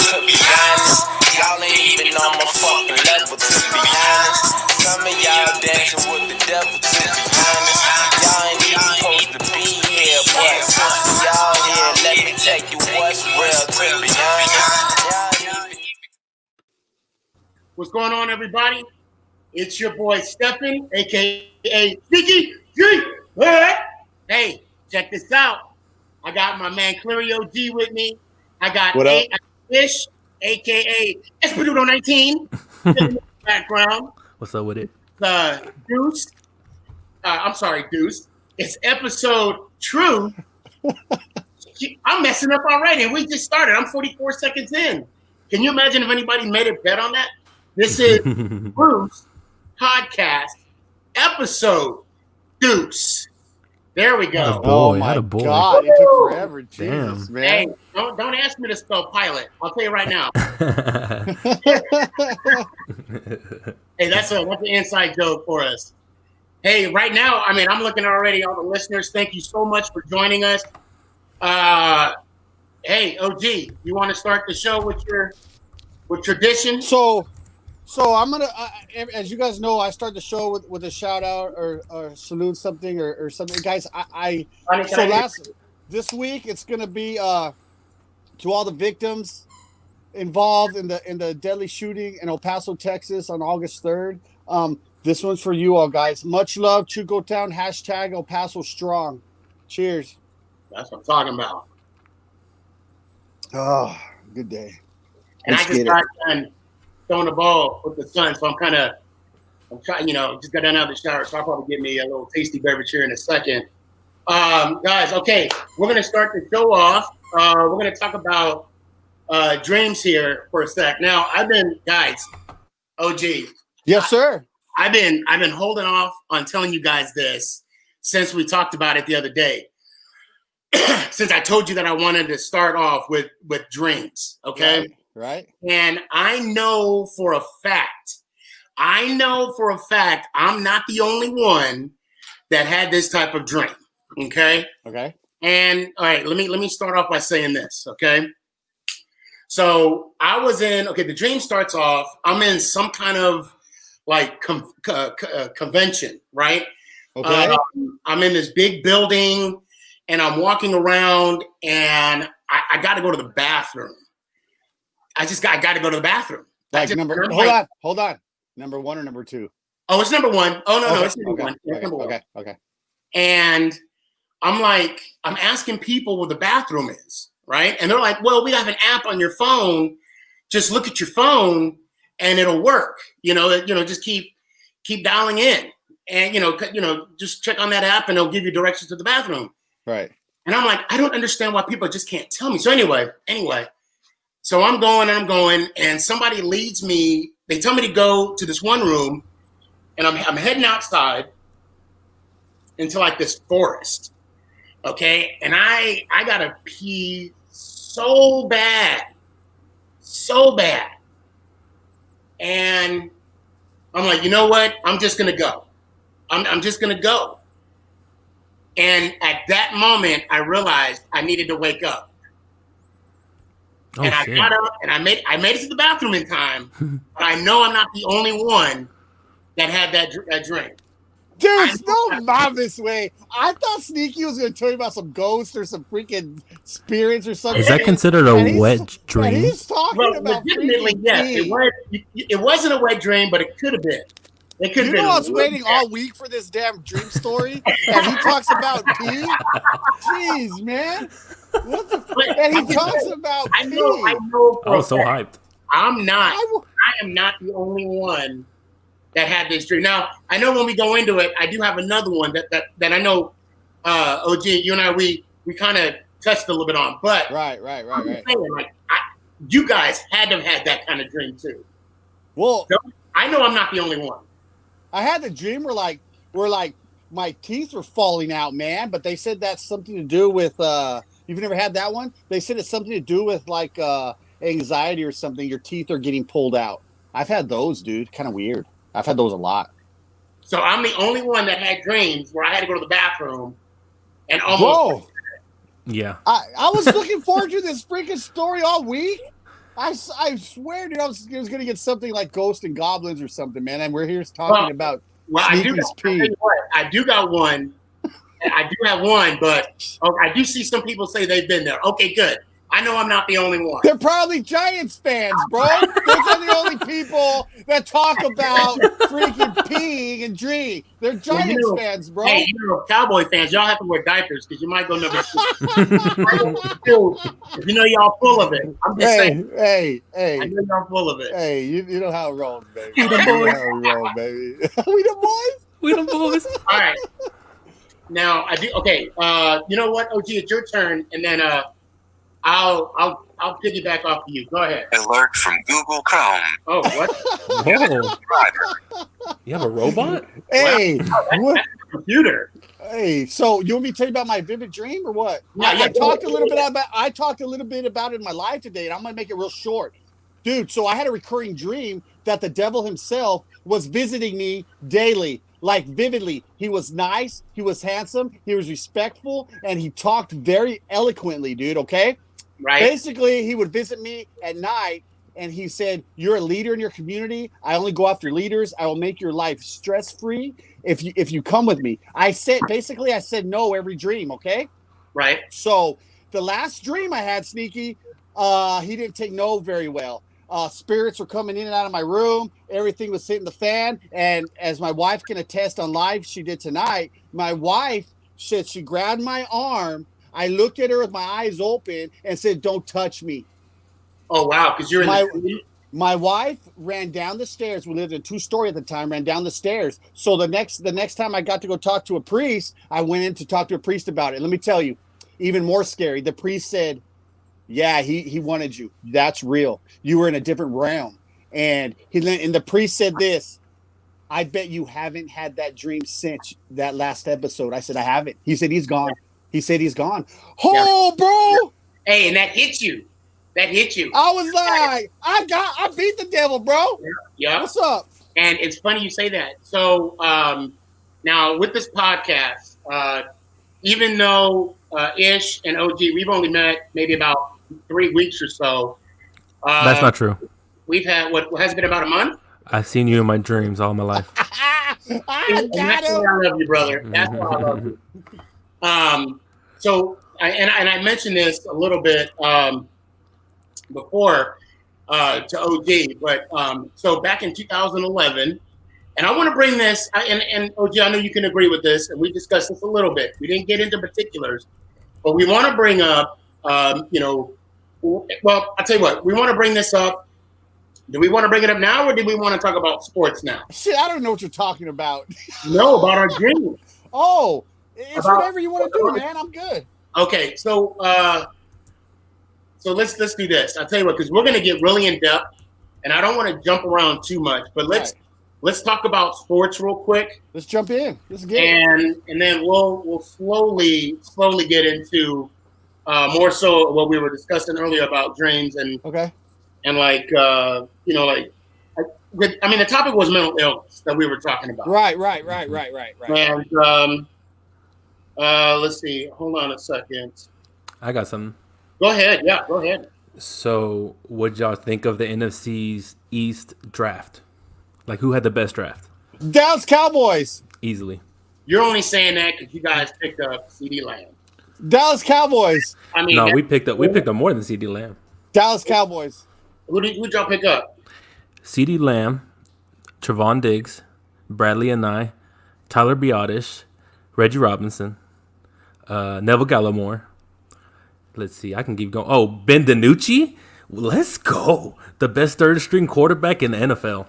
to be honest. Y'all ain't even on my fucking level, to be honest. Some of y'all dancing with the devil, to be honest. Y'all ain't even supposed to be here, but since y'all here, let me tell you what's real, to be honest. What's going on, everybody? It's your boy Stephen, aka Sneaky G. Hey, check this out. I got my man Clario G with me. I got Fish, aka Espadudo 19, in the background. What's up with it? Deuce. I'm sorry, Deuce. It's episode True. I'm messing up already, and we just started. I'm 44 seconds in. Can you imagine if anybody made a bet on that? This is Bruce Podcast episode Deuce. There we go. Oh my God! It took forever. Jesus, Damn. man. Hey, don't ask me to spell pilot. I'll tell you right now. Hey, that's an inside joke for us. Hey, right now, I mean, I'm looking already. All the listeners, thank you so much for joining us. Hey, OG, you want to start the show with tradition? So I'm gonna, as you guys know, I start the show with a shout out or salute something or something, guys. This week it's gonna be to all the victims involved in the deadly shooting in El Paso, Texas, on August 3rd. This one's for you all, guys. Much love, Chuco Town. # El Paso strong. Cheers. That's what I'm talking about. Oh, good day. And I just got done throwing the ball with the sun, so I'm trying, just got done out of the shower, so I'll probably get me a little tasty beverage here in a second. Guys, okay, we're going to start the show off. We're going to talk about dreams here for a sec. Now, guys, OG. Yes, sir. I've been holding off on telling you guys this since we talked about it the other day. Since I told you that I wanted to start off with dreams, okay? Right. And I know for a fact I'm not the only one that had this type of dream, okay? Okay. And all right, let me start off by saying this, okay? So I was the dream starts off, I'm in some kind of like convention, right? Okay. I'm in this big building and I'm walking around and I got to go to the bathroom. I got to go to the bathroom. Hold on. Number 1 or number 2? Oh, it's number 1. Oh, no, okay. It's number 1. It's number 1. Okay. And I'm asking people where the bathroom is, right? And they're like, well, we have an app on your phone. Just look at your phone and it'll work. Just keep dialing in and, just check on that app and it'll give you directions to the bathroom. Right. And I'm like, I don't understand why people just can't tell me. So anyway, so I'm going and somebody leads me. They tell me to go to this one room and I'm heading outside into like this forest. Okay. And I gotta pee so bad. And I'm like, you know what? I'm just going to go. I'm just going to go. And at that moment, I realized I needed to wake up. Oh, and I got up and I made it to the bathroom in time. But I know I'm not the only one that had that dream. There's no mom this way. I thought Sneaky was going to tell you about some ghosts or some freaking spirits or something. Is that considered a wet dream? He's talking about legitimately, yes. It wasn't a wet dream, but it could have been. It could have been. I was waiting all week for this damn dream story, and he talks about pee. Jeez, man. What the? And he talks about pee. I know. I was so hyped. I am not the only one that had this dream. Now, I know when we go into it, I do have another one that I know, OG, you and I, we kind of touched a little bit on. But right. Saying, you guys had to have had that kind of dream too. Well, so, I know I'm not the only one. I had the dream where my teeth were falling out, man. But they said that's something to do with. You've never had that one? They said it's something to do with anxiety or something. Your teeth are getting pulled out. I've had those, dude. Kind of weird. I've had those a lot. So I'm the only one that had dreams where I had to go to the bathroom and almost. Whoa. Yeah. I was looking forward to this freaking story all week. I swear, dude, I was going to get something like Ghost and Goblins or something, man. And we're here talking about Sneaky's pee. I do got one. I do have one, but I do see some people say they've been there. Okay, good. I know I'm not the only one. They're probably Giants fans, bro. Those are the only people that talk about freaking peeing and Dree. They're Giants fans, bro. Hey, Cowboy fans, y'all have to wear diapers because you might go number 2. You know y'all full of it. I'm just saying. Hey. I know y'all full of it. Hey, you know how it rolls, baby. We the boys. You know how it rolls, baby. We the boys? We the boys. All right. Now I do. Okay. You know what, OG? It's your turn, and then I'll piggyback off of you. Go ahead. Alert from Google Chrome. Oh, what? Whoa. You have a robot? Hey, That's a computer. Hey, so you want me to tell you about my vivid dream or what? Yeah, I talked a little bit about it in my life today, and I'm gonna make it real short. Dude, so I had a recurring dream that the devil himself was visiting me daily, like vividly. He was nice, he was handsome, he was respectful, and he talked very eloquently, dude, okay? Right. Basically, he would visit me at night, and he said, "You're a leader in your community. I only go after leaders. I will make your life stress-free if you come with me." I said no every dream, okay? Right. So the last dream I had, Sneaky, he didn't take no very well. Spirits were coming in and out of my room. Everything was hitting the fan. And as my wife can attest on live, she did tonight, my wife said she grabbed my arm. I looked at her with my eyes open and said, "Don't touch me." Oh, wow. Because you're in my wife ran down the stairs. We lived in a 2-story at the time, ran down the stairs. So the next time I got to go talk to a priest, I went in to talk to a priest about it. Let me tell you, even more scary. The priest said, "Yeah, he wanted you. That's real. You were in a different realm." And the priest said this, "I bet you haven't had that dream since that last episode." I said, "I haven't." He said, "He's gone." He said, "He's gone." Oh, bro. Hey, and that hit you. That hit you. I was like, I beat the devil, bro. Yeah. What's up? And it's funny you say that. So now with this podcast, even though Ish and OG, we've only met maybe about 3 weeks or so. That's not true. We've had what has been about a month. I've seen you in my dreams all my life. I got That's him. why I love you, brother. That's why I love you. So I mentioned this a little bit before to OG, but so back in 2011, and I want to bring this, and OG, I know you can agree with this, and we discussed this a little bit. We didn't get into particulars, but we want to bring up, well, I'll tell you what, we want to bring this up. Do we want to bring it up now, or do we want to talk about sports now? Shit, I don't know what you're talking about. No, about our dreams. Oh, it's whatever you want to do, man. I'm good. Okay, so let's do this. I'll tell you what, because we're gonna get really in depth, and I don't want to jump around too much, but let's talk about sports real quick. Let's jump in. Let's get it. And then we'll slowly get into more so what we were discussing earlier about dreams and Okay. and like the topic was mental illness that we were talking about. Right. And let's see. Hold on a second. I got something. Go ahead. Yeah, go ahead. So, what y'all think of the NFC's East draft? Like, who had the best draft? Dallas Cowboys. Easily. You're only saying that because you guys picked up CD Lamb. Dallas Cowboys. I mean, No, we picked up more than CD Lamb. Dallas Cowboys. who'd y'all pick up? CD Lamb, Trevon Diggs, Bradley Anae, Tyler Biotish, Reggie Robinson, Neville Gallimore. Let's see, I can keep going. Oh, Ben DiNucci? Let's go. The best third-string quarterback in the NFL.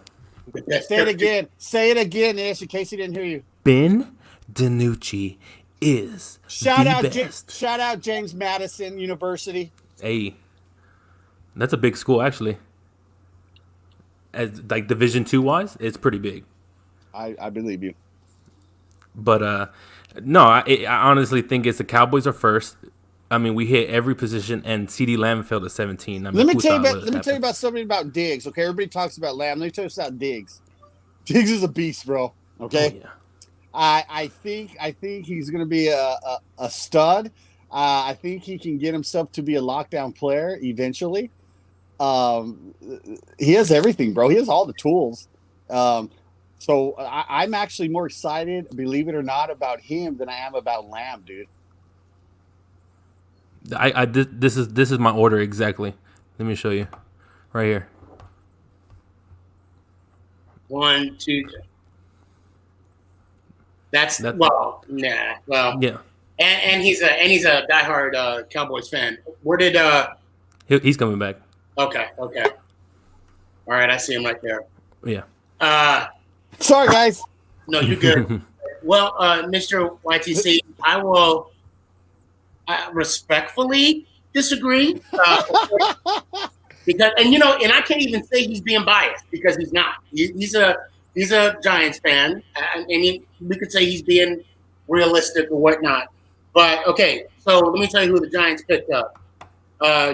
Say it again. Say it again, Ish, in case he didn't hear you. Ben DiNucci is Shout the out, best. shout out James Madison University. Hey, that's a big school, actually. As like Division II wise, it's pretty big. I believe you. But no, I honestly think it's the Cowboys are first. I mean, we hit every position, and CD Lamb fell to 17. I mean, Let me who tell you thought about. would Let me tell you happen? about something about Diggs. Okay, everybody talks about Lamb. Let me tell you about Diggs. Diggs is a beast, bro. Okay, Oh, yeah. I think he's gonna be a stud. I think he can get himself to be a lockdown player eventually. He has everything, bro. He has all the tools. So I'm actually more excited, believe it or not, about him than I am about Lamb, dude. This is my order exactly. Let me show you, right here. 1, 2, 3. That's That- well, nah, well, Yeah, and he's a diehard Cowboys fan. Where did he's coming back. Okay. All right, I see him right there. Yeah. Sorry, guys. No, you're good. Well, Mr. YTC, I will respectfully disagree because, and I can't even say he's being biased because he's not. He's a Giants fan, and we could say he's being realistic or whatnot. But okay, so let me tell you who the Giants picked up.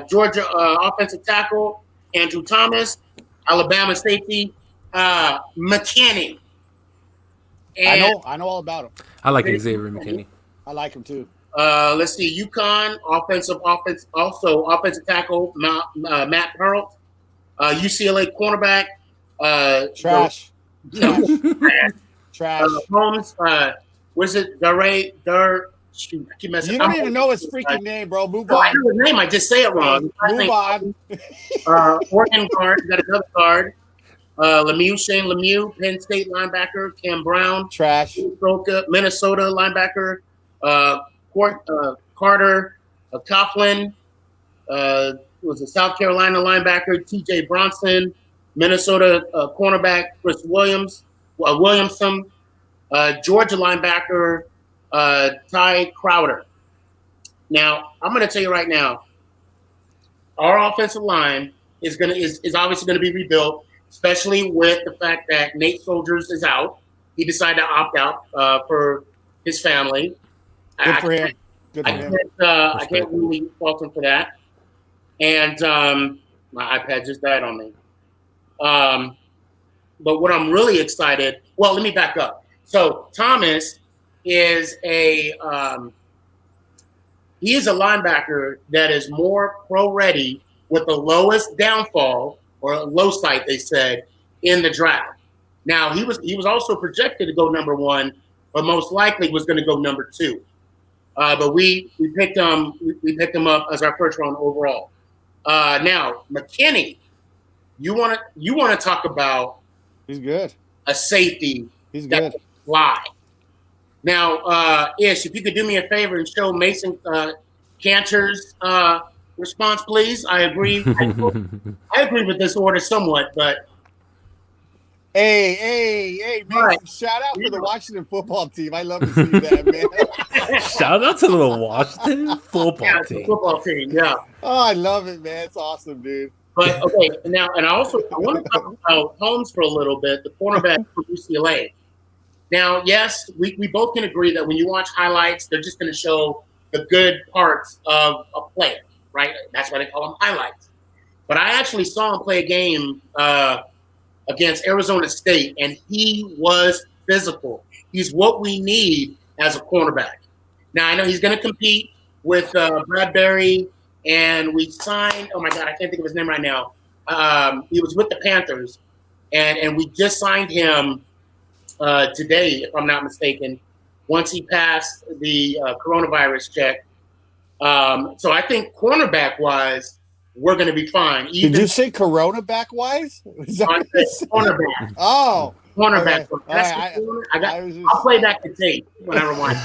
Georgia offensive tackle Andrew Thomas, Alabama safety McKinney. And, I know all about him. I like Xavier McKinney. I like him too. let's see, UConn offensive tackle Matt Pearl, UCLA cornerback Trash. Trash. Holmes. What is it? Shoot, I keep messing. You don't even know his freaking name, bro. Move No, I on. know his name. I just say it wrong. Move on. Oregon guard. Got another guard. Shane Lemieux, Penn State linebacker. Cam Brown. Trash. Minnesota linebacker. Carter Coughlin. Was a South Carolina linebacker. T.J. Bronson. Minnesota cornerback Chris Williamson. Georgia linebacker Ty Crowder. Now, I'm going to tell you right now, our offensive line is obviously going to be rebuilt, especially with the fact that Nate Soldiers is out. He decided to opt out for his family. Good for him. Good for him. I can't really fault him for that. And my iPad just died on me. But what I'm really excited, well, let me back up. So Thomas is he is a linebacker that is more pro ready with the lowest downfall or low site, they said, in the draft. Now he was also projected to go number 1, but most likely was going to go number 2. But we picked him up as our first round overall. Now McKinney, you want to talk about? He's good. A safety. He's that good. can fly. Now, Ish, if you could do me a favor and show Mason Cantor's response, please. I agree. I agree with this order somewhat, but hey, man! Right. Shout out for the Washington football team. I love to see that, man. Shout out to the Washington football team. Football team, yeah. Oh, I love it, man. It's awesome, dude. But okay, now, and I want to talk about Holmes for a little bit, the cornerback for UCLA. Now, yes, we both can agree that when you watch highlights, they're just going to show the good parts of a player, right? That's why they call them highlights. But I actually saw him play a game against Arizona State, and he was physical. He's what we need as a cornerback. Now, I know he's going to compete with Bradbury, and we signed – oh, my God, I can't think of his name right now. He was with the Panthers, and we just signed him today, if I'm not mistaken, once he passed the coronavirus check. So I think cornerback-wise, we're going to be fine. Did you say cornerback-wise? Cornerback. Oh. Cornerback. Okay. I'll play back the tape when I rewind.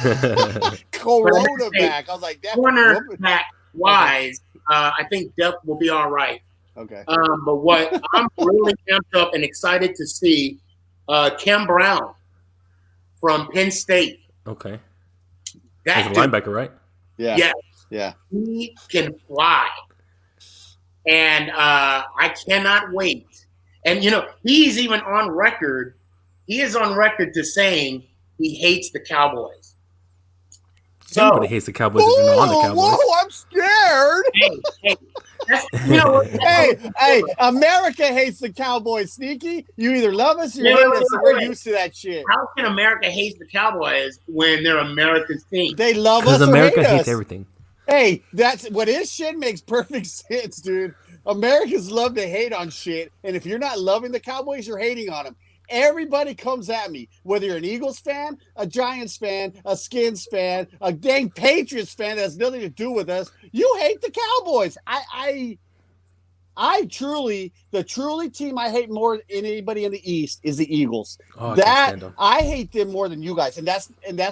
Cornerback. I was like, cornerback-wise, I think depth will be all right. Okay. But what I'm really amped up and excited to see, Cam Brown from Penn State. Okay. That He's a linebacker, right? Yeah. Yes. Yeah. He can fly. And I cannot wait. And, he's even on record. He is on record to saying he hates the Cowboys. So, everybody hates the Cowboys if you're not on the Cowboys. Whoa, I'm scared. Hey, America hates the Cowboys, Sneaky. You either love us or you hate us, and we're used to that shit. How can America hate the Cowboys when they're America's team? They love us because America or hate hates us. everything. Hey, that's what his shit makes perfect sense, dude. Americans love to hate on shit, and if you're not loving the Cowboys, you're hating on them. Everybody comes at me, whether you're an Eagles fan, a Giants fan, a Skins fan, a dang Patriots fan that has nothing to do with us. You hate the Cowboys. I truly, the truly team I hate more than anybody in the East is the Eagles. Oh, I can't That stand 'em. I hate them more than you guys, and that's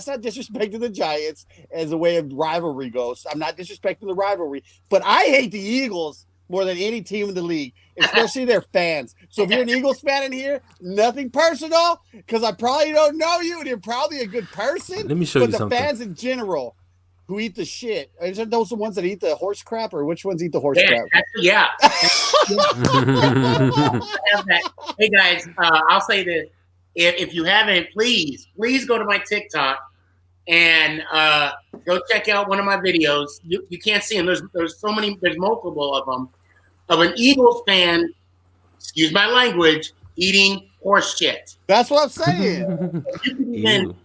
not disrespect to the Giants as a way of rivalry goes. I'm not disrespecting the rivalry, but I hate the Eagles more than any team in the league, especially their fans. So if you're an Eagles fan in here, nothing personal, because I probably don't know you, and you're probably a good person. Let me show but you the something. fans in general who eat the shit, are those the ones that eat the horse crap, or which ones eat the horse crap? Yeah. Have that. Hey guys, I'll say this: if you haven't, please go to my TikTok and go check out one of my videos. You can't see them. There's so many. There's multiple of them of an Eagles fan. Excuse my language. Eating horse shit. That's what I'm saying. You can even Ew.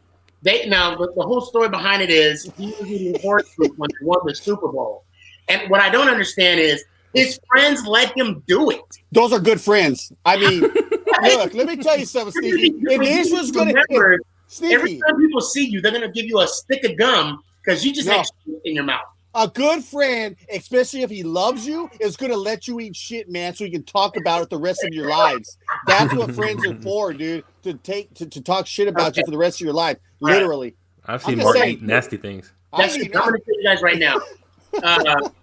the whole story behind it is he was eating horse food when he won the Super Bowl. And what I don't understand is his friends let him do it. Those are good friends. I mean, look, let me tell you something, Sneaky. If this was going to Remember, Sneaky, every time people see you, they're going to give you a stick of gum because you just have shit in your mouth. a good friend, especially if he loves you, is going to let you eat shit, man, so you can talk about it the rest of your lives. That's what friends are for, dude. To talk shit about you for the rest of your life, literally. I've seen just Mark saying. eat nasty things. I'm going to tell you guys right now.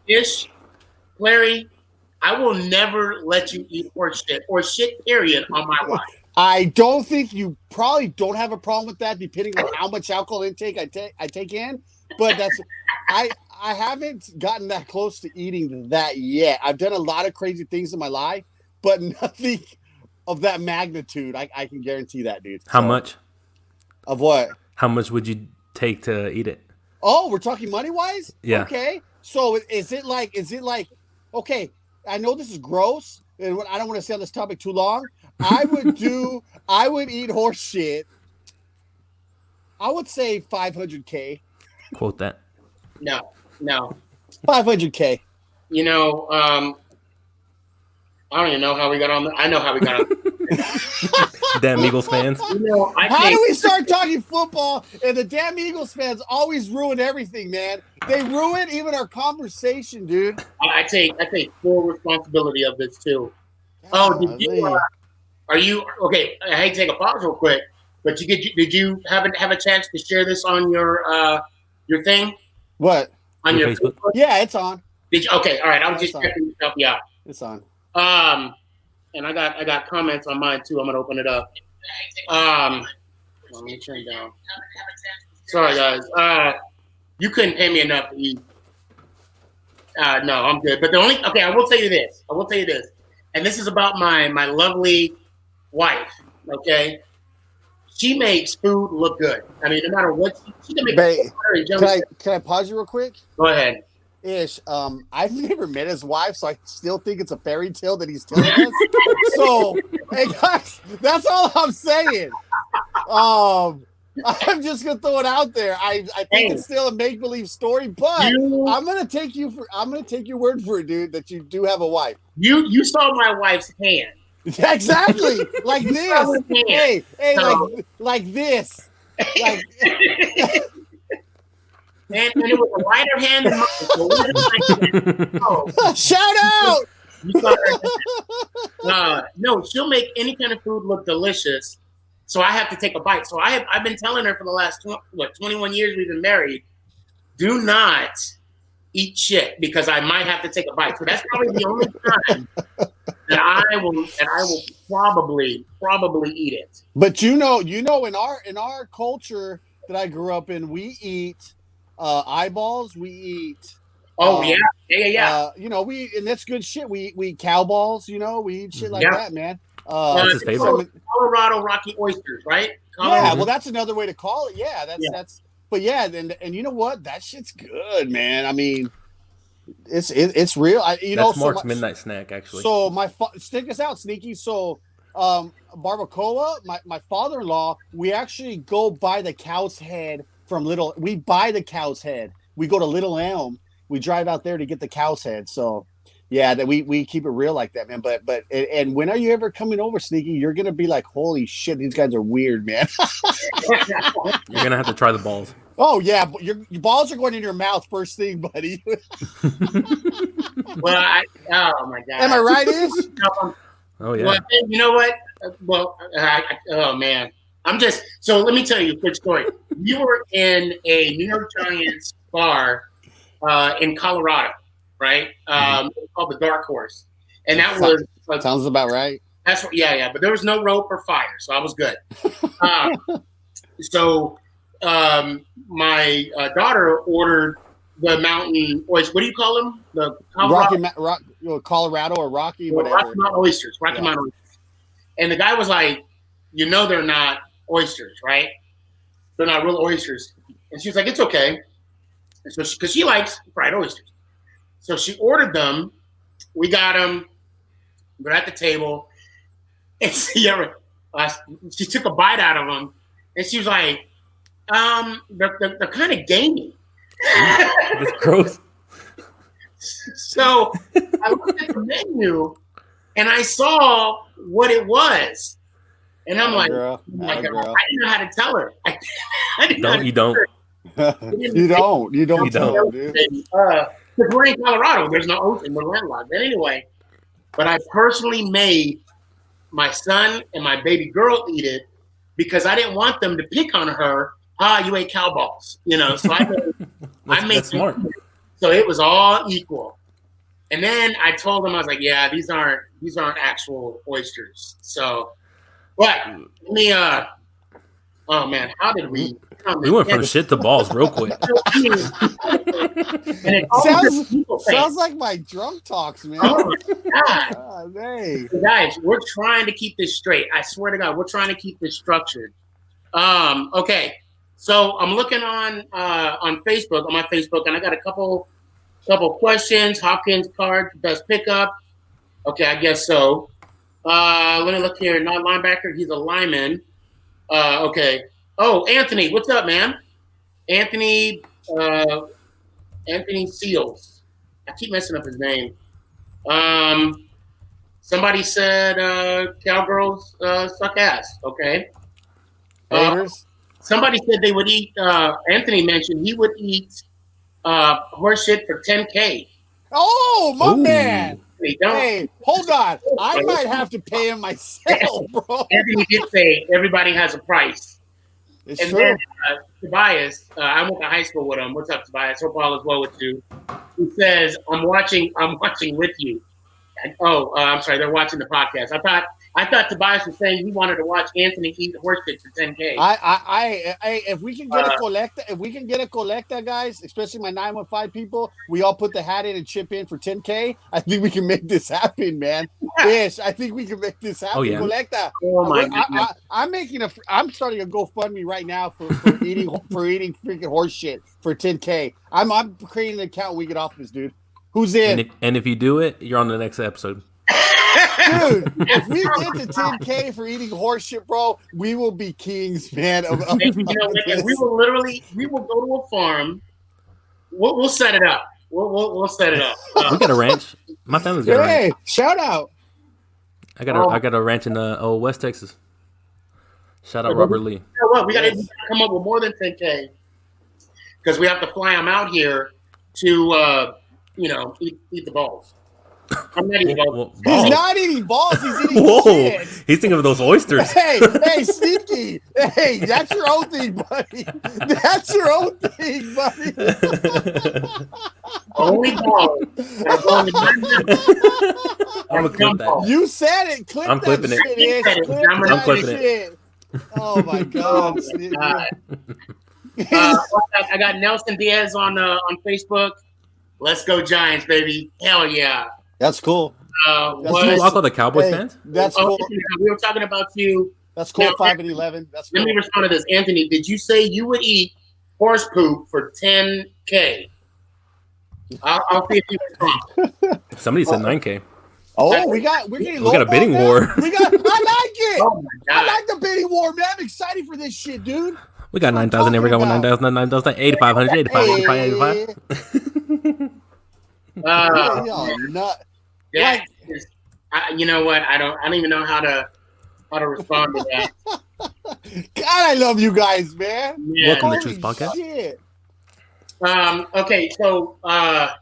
Ish, Larry, I will never let you eat horse shit or shit, period, on my life. I don't think you probably don't have a problem with that, depending on how much alcohol intake I take in. But that's I haven't gotten that close to eating that yet. I've done a lot of crazy things in my life, but nothing of that magnitude. I can guarantee that, dude. How much? Of what? How much would you take to eat it? Oh, we're talking money wise? Yeah. Okay. So is it like okay, I know this is gross, and I don't want to stay on this topic too long. I would eat horse shit. I would say 500K. Quote that. No. 500K. You know, I don't even know how we got on. I know how we got on. Damn Eagles fans. You know, How do we start talking football and the damn Eagles fans always ruin everything, man? They ruin even our conversation, dude. I take full responsibility of this too. Oh, did you? Are you okay? I hate to take a pause real quick, but did you have a chance to share this on your thing? What? On Your your Facebook? Yeah, it's on. Did you? Okay, all right. I was It's just on. checking to help you out. It's on. And I got comments on mine too. I'm gonna open it up. Let me turn down. Sorry guys. You couldn't pay me enough to eat. No, I'm good. But I will tell you this. And this is about my lovely wife. Okay. She makes food look good. I mean, no matter what she can make. Can I pause you real quick? Go ahead. Ish. I've never met his wife, so I still think it's a fairy tale that he's telling us. So, hey guys, that's all I'm saying. I'm just gonna throw it out there. I think it's still a make believe story, but I'm gonna take your word for it, dude. That you do have a wife. You saw my wife's hand. Exactly, like this. Hey, like this. Like. And it was a lighter hand than mine. So Shout out! No, she'll make any kind of food look delicious. So I have to take a bite. So I've been telling her for the last 21 years we've been married, do not eat shit because I might have to take a bite. So that's probably the only time that I will probably eat it. But you know, in our culture that I grew up in, we eat eyeballs. We eat. Yeah. And that's good shit. We eat cow balls. We eat shit like that, man. That's his favorite. Colorado Rocky oysters, right? Yeah, well, that's another way to call it. Yeah, that's. But yeah, and you know what? That shit's good, man. I mean, it's real. That's Mark's midnight snack, actually. So stick us out, Sneaky. So, barbacoa. My father-in-law. We actually go buy the cow's head from Little. We buy the cow's head. We go to Little Elm. we drive out there to get the cow's head. So yeah, that we keep it real like that, man. But and when are you ever coming over, Sneaky? You're gonna be like, holy shit, these guys are weird, man. You're gonna have to try the balls. Oh yeah, but your balls are going in your mouth first thing, buddy. Well, oh my god. Am I right, Ish? Oh yeah. Well, you know what? Well, oh man, so let me tell you a quick story. We were in a New York Giants bar in Colorado, right? It's called the Dark Horse, and that was sounds about right. That's what, yeah. But there was no rope or fire, so I was good. My daughter ordered the mountain oysters. What do you call them? The Colorado or Rocky, whatever. Rocky Mountain oysters. Rocky Mountain oysters. And the guy was like, they're not oysters, right? They're not real oysters. And she was like, it's okay. And so because she likes fried oysters. So she ordered them. We got them. We're at the table. And she took a bite out of them. And she was like, they're kind of gamey. That's gross. So I looked at the menu and I saw what it was. And I'm like, oh my God, I didn't know how to tell her. You don't. You don't, dude. Because we're in Colorado. There's no ocean. We're landlocked. But anyway, I personally made my son and my baby girl eat it because I didn't want them to pick on her. You ate cow balls. So I made that's smart. So it was all equal. And then I told them, I was like, yeah, these aren't actual oysters. So, but let me, oh man, how did we? We went from shit to balls real quick. Sounds like my drunk talks, man. Oh my God. Hey. Guys, we're trying to keep this straight. I swear to God, we're trying to keep this structured. Okay. So I'm looking on Facebook, on my Facebook, and I got a couple questions. Hopkins card, best pickup. Okay, I guess so. Let me look here. Not linebacker, he's a lineman. Okay. Oh, Anthony, what's up, man? Anthony Seals. I keep messing up his name. Somebody said cowgirls suck ass. Okay. Somebody said they would eat. Anthony mentioned he would eat horse shit for $10K. Oh, my man! Hey, hold on. I might have to pay him myself, bro. Anthony did say everybody has a price. It's and true. Then Tobias, I went to high school with him. What's up, Tobias? Hope all is well with you. He says, "I'm watching with you." I'm sorry. They're watching the podcast. I thought Tobias was saying he wanted to watch Anthony eat horse shit for $10K. If we can get a collecta, guys, especially my 915 people, we all put the hat in and chip in for $10K. I think we can make this happen, man. Yes, I think we can make this happen. Oh, yeah. Collecta. Oh my goodness. I'm starting a GoFundMe right now for eating freaking horse shit for $10K. I'm creating an account when we get off this, dude. Who's in? And if you do it, you're on the next episode. Dude, if we get to $10K for eating horse shit, bro, we will be kings, man. We will go to a farm. We'll set it up. We'll set it up. We got a ranch. My family's got a ranch. Hey, shout out. I got a ranch in West Texas. Shout out Robert Lee. You know what? We got to come up with more than $10K because we have to fly them out here to eat the balls. I'm not eating balls. He's not eating balls. He's eating shit. He's thinking of those oysters. Hey, Sneaky. Hey, that's your own thing, buddy. That's your own thing, buddy. Only balls. I'm gonna clip that. You said it. I'm clipping it. I'm clipping it. Oh my God. I got Nelson Diaz on Facebook. Let's go Giants, baby. Hell yeah. That's cool. You walk all the Cowboys fans? That's cool. We were talking about you. That's cool. Now, 5-11. That's cool. Let me respond to this. Anthony, did you say you would eat horse poop for $10K? I'll see if you respond. Somebody said $9K. Oh, we got a bidding war. I like it. Oh my God. I like the bidding war, man. I'm excited for this shit, dude. We got 9,000 there. We got 9,000, 9,000, 8,500, 85, 85, 85. Oh, Y'all man. nut. That Like- is, you know what? I don't even know how to respond to that. God, I love you guys, man. Man. Welcome to Holy Truth Podcast. shit. Okay, so I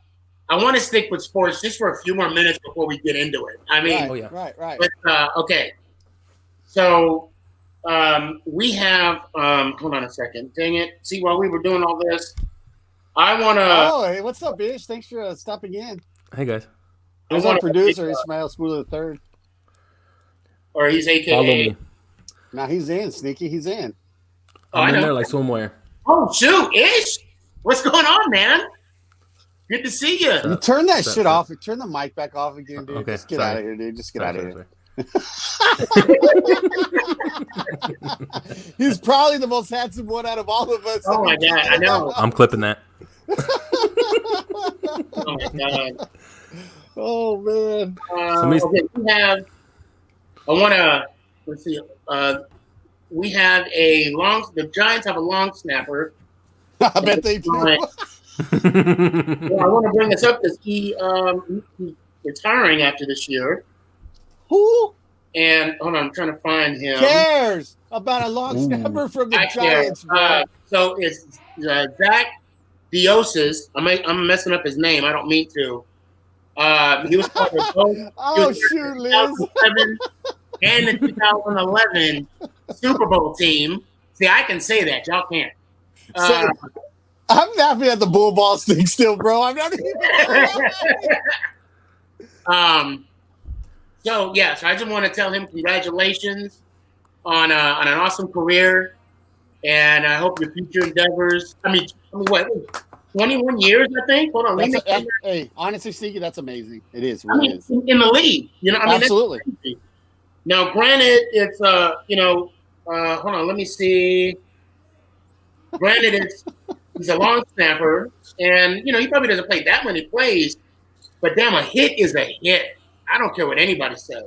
want to stick with sports just for a few more minutes before we get into it. I mean, Right, Oh, yeah. right. but okay. So we have hold on a second. Dang it. See, while we were doing all this, I want to Oh, hey, what's up, bitch? Thanks for stopping in. Hey guys, There's I our wanna- producer, Ismail Spooler III. or he's AKA. follow me. Now he's in, Sneaky. He's in. Oh, I I'm in know. there like swimwear. Oh, shoot, Ish. What's going on, man? Good to see you. You turn that Sorry, shit sorry. off. Turn the mic back off again, dude. Okay, Just get sorry. out of here, dude. Just get out of Sorry, here. sorry. He's probably the most handsome one out of all of us. Oh my God, I know. I'm clipping that. Oh my God. Oh man. Somebody's- Okay, we have. I want to. Let's see. We have a long. The Giants have a long snapper. I bet they do. Well, I want to bring this up because he's retiring after this year. Who And hold on, I'm trying to find him. cares about a long Ooh. snapper from the Back there. Giants, bro? So it's Zach Diosis. I'm messing up his name. I don't mean to. He was part of both Oh shoot, Liz. 2007 and the 2011 Super Bowl team. See, I can say that. Y'all can't. So, I'm laughing at the bull balls thing still, bro. I'm not even. So I just want to tell him congratulations on an awesome career, and I hope your future endeavors. I mean, what? 21 years, I think. Hold on, let me make Hey, honestly, Sneaky, that's amazing. It is. It I really mean, is. in the league, you know. I mean, that's Absolutely. crazy. Now, granted, it's hold on, let me see. Granted, he's a long snapper, and he probably doesn't play that many plays, but damn, a hit is a hit. I don't care what anybody says.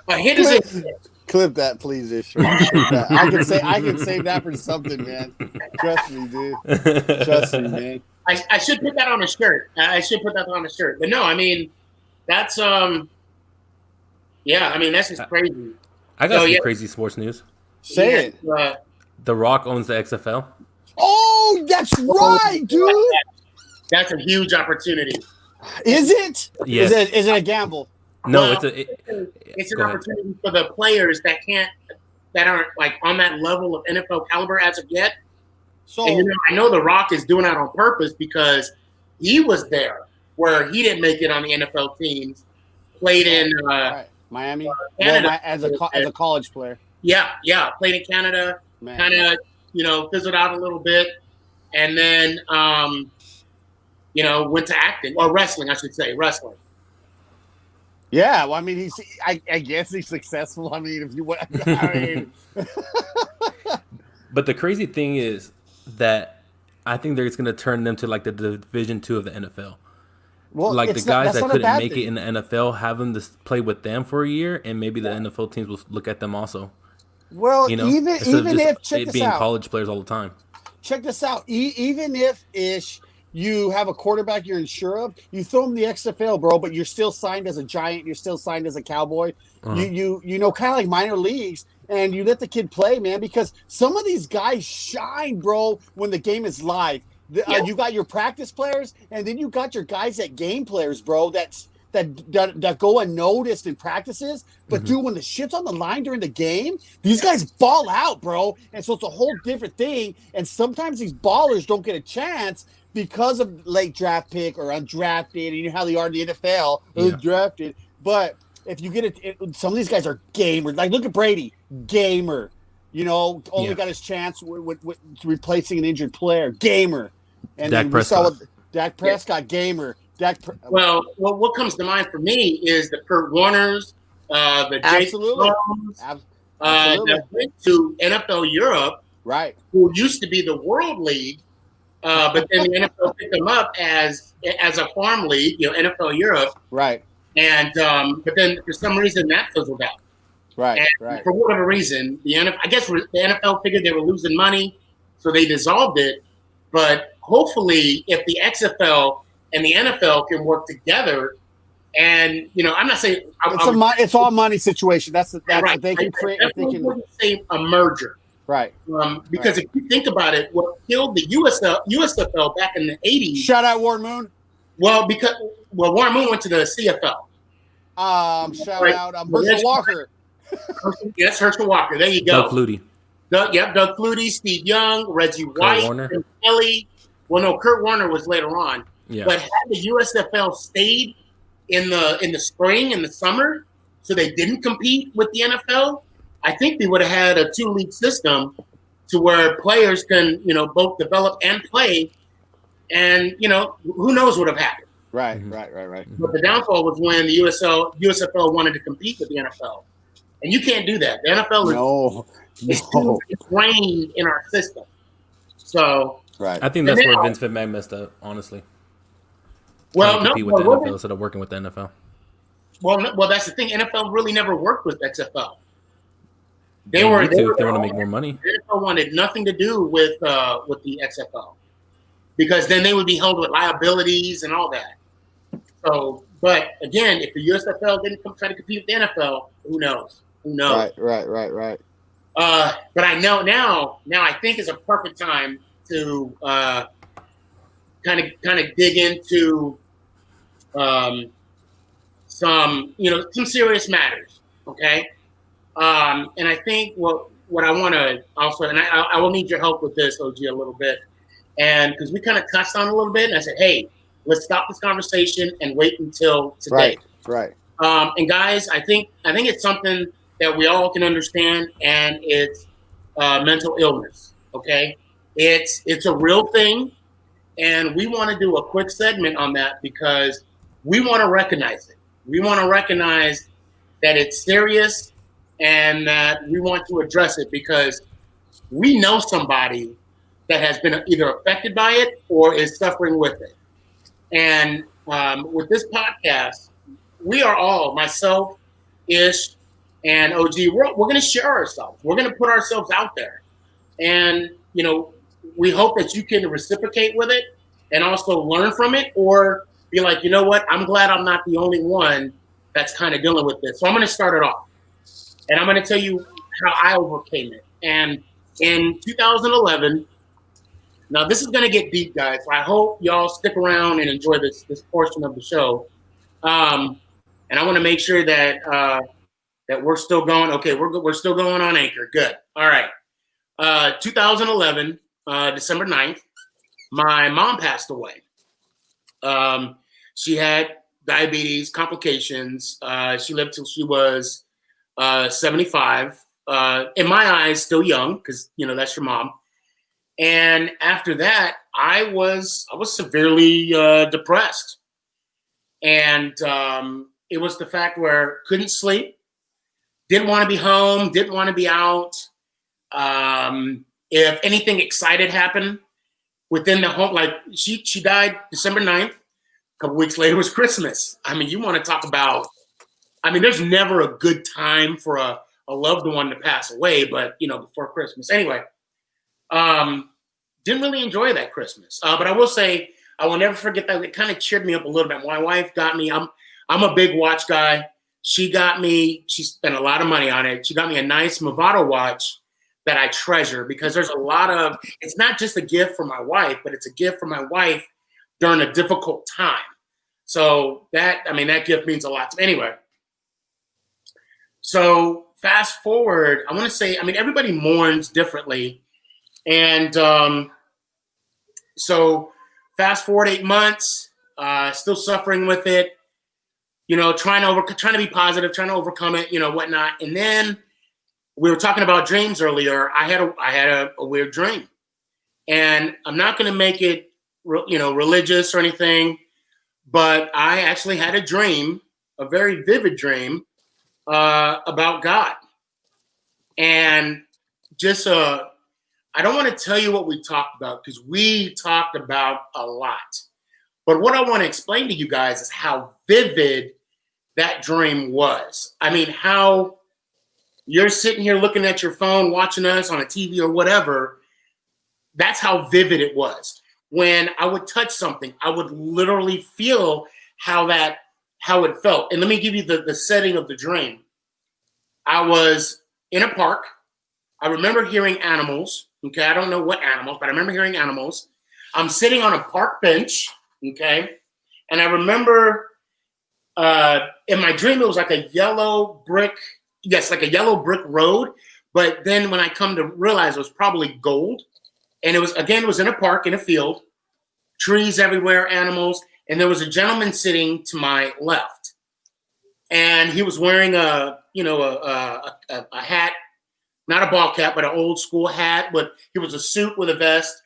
A hit is a hit. Clip that, please, Ish. I can save that for something, man. Trust me, dude. Trust me, man. I should put that on a shirt. I should put that on a shirt. But no, I mean, that's yeah, I mean, that's just crazy. I got So, some yeah. crazy sports news. Say it. The Rock owns the XFL. Oh, that's right, dude. That's a huge opportunity. Is it? Yes. Is it a gamble? No, Well, it's a. It's an Go ahead. opportunity for the players that aren't like on that level of NFL caliber as of yet. So And I know The Rock is doing that on purpose because he was there where he didn't make it on the NFL teams. Played in right. Miami. Well, Canada. as a college player, played in Canada. man. Kind of fizzled out a little bit, and then went to acting or wrestling, I should say, wrestling. Yeah, well, I mean, I guess he's successful. I mean, if you want, I mean, But the crazy thing is that I think they're going to turn them to like the Division II of the NFL. well, Like the it's not- guys that's that not a couldn't bad make thing. it in the NFL, have them to play with them for a year, and maybe the NFL teams will look at them also. Well, Instead of even just if check it this being out. college players all the time. Check this out. Even if you have a quarterback you're unsure of, you throw him the XFL, bro, but you're still signed as a Giant, you're still signed as a Cowboy. Uh-huh. You know, kind of like minor leagues, and you let the kid play, man, because some of these guys shine, bro, when the game is live. You got your practice players, and then you got your guys that game players, bro, that go unnoticed in practices, but dude, when the shit's on the line during the game, these guys ball out, bro. And so it's a whole different thing. And sometimes these ballers don't get a chance because of late draft pick or undrafted. And you know how they are in the NFL, undrafted. But if you get some of these guys are gamer. Like look at Brady, gamer. Only got his chance with replacing an injured player, gamer. And Dak then we saw Prescott. Dak Prescott, gamer. Well, what comes to mind for me is the Kurt Warners, the Jason Absolutely. Jones, Absolutely. that went to NFL Europe, Right. who used to be the World League, but then the NFL picked them up as a farm league, NFL Europe, Right. and but then for some reason that fizzled out. Right. And Right. for whatever reason, I guess the NFL figured they were losing money, so they dissolved it. But hopefully, if the XFL and the NFL can work together, and I'm not saying it's all money situation. That's right. If they can create. I wouldn't say a merger, right? Because if you think about it, what killed the USFL back in the '80s? Shout out Warren Moon. Well, Warren Moon went to the CFL. Shout out Herschel Walker. Yes, Herschel Walker. There you go. Doug Flutie. Doug Flutie, Steve Young, Reggie White, Warner. Kelly. Well, no, Kurt Warner was later on. Yeah. But had the USFL stayed in the spring and the summer, so they didn't compete with the NFL, I think they would have had a 2-league system to where players can, both develop and play, and who knows what would have happened. Right. But the downfall was when the USFL wanted to compete with the NFL, and you can't do that. The NFL is too ingrained in our system. So right. I think that's where Vince McMahon messed up, honestly. Well, compete with the NFL instead of working with the NFL. Well, that's the thing. NFL really never worked with XFL. They want to make more money. The NFL wanted nothing to do with the XFL because then they would be held with liabilities and all that. So, but again, if the USFL didn't try to compete with the NFL, who knows? Right. But I know now I think is a perfect time to kind of dig into some serious matters, okay? And I think what I want to also, and I will need your help with this, OG, a little bit, and because we kind of touched on it a little bit, and I said, hey, let's stop this conversation and wait until today. Right. And guys, I think it's something that we all can understand, and it's mental illness. Okay, it's a real thing, and we want to do a quick segment on that because we want to recognize it. We want to recognize that it's serious and that we want to address it because we know somebody that has been either affected by it or is suffering with it. And with this podcast, we are all, myself, Ish, and OG, we're going to share ourselves. We're going to put ourselves out there. And, we hope that you can reciprocate with it and also learn from it or be like, you know what, I'm glad I'm not the only one that's kind of dealing with this. So I'm going to start it off. And I'm going to tell you how I overcame it. And in 2011, now this is going to get deep, guys. So I hope y'all stick around and enjoy this portion of the show. And I want to make sure that that we're still going. Okay, we're still going on Anchor. Good. All right. 2011, December 9th, my mom passed away. She had diabetes, complications. She lived till she was 75. In my eyes, still young because that's your mom. And after that, I was severely depressed, and it was the fact where couldn't sleep, didn't want to be home, didn't want to be out. If anything excited happened within the home, like she died December 9th. A couple weeks later was Christmas. I mean, you want to talk about, there's never a good time for a loved one to pass away, but before Christmas. Anyway, didn't really enjoy that Christmas. But I will say, I will never forget that it kind of cheered me up a little bit. My wife got me, I'm a big watch guy. She spent a lot of money on it. She got me a nice Movado watch that I treasure because there's a lot of, it's not just a gift for my wife, but it's a gift for my wife during a difficult time. So that gift means a lot to me. Anyway, so fast forward, I want to say, everybody mourns differently. And so fast forward 8 months, still suffering with it, trying to be positive, trying to overcome it, whatnot. And then we were talking about dreams earlier. I had a weird dream, and I'm not going to make it, religious or anything, but I actually had a dream, a very vivid dream, about God. And just, I don't want to tell you what we talked about because we talked about a lot. But what I want to explain to you guys is how vivid that dream was. How you're sitting here looking at your phone, watching us on a TV or whatever. That's how vivid it was. when I would touch something, I would literally feel how it felt. And let me give you the setting of the dream. I was in a park. I remember hearing animals. Okay, I don't know what animals, but I remember hearing animals. I'm sitting on a park bench. Okay, and I remember in my dream it was like a yellow brick. Yes, like a yellow brick road. But then when I come to realize it was probably gold, and it was in a park in a field, trees everywhere, animals, and there was a gentleman sitting to my left, and he was wearing a hat, not a ball cap, but an old school hat. But he was a suit with a vest.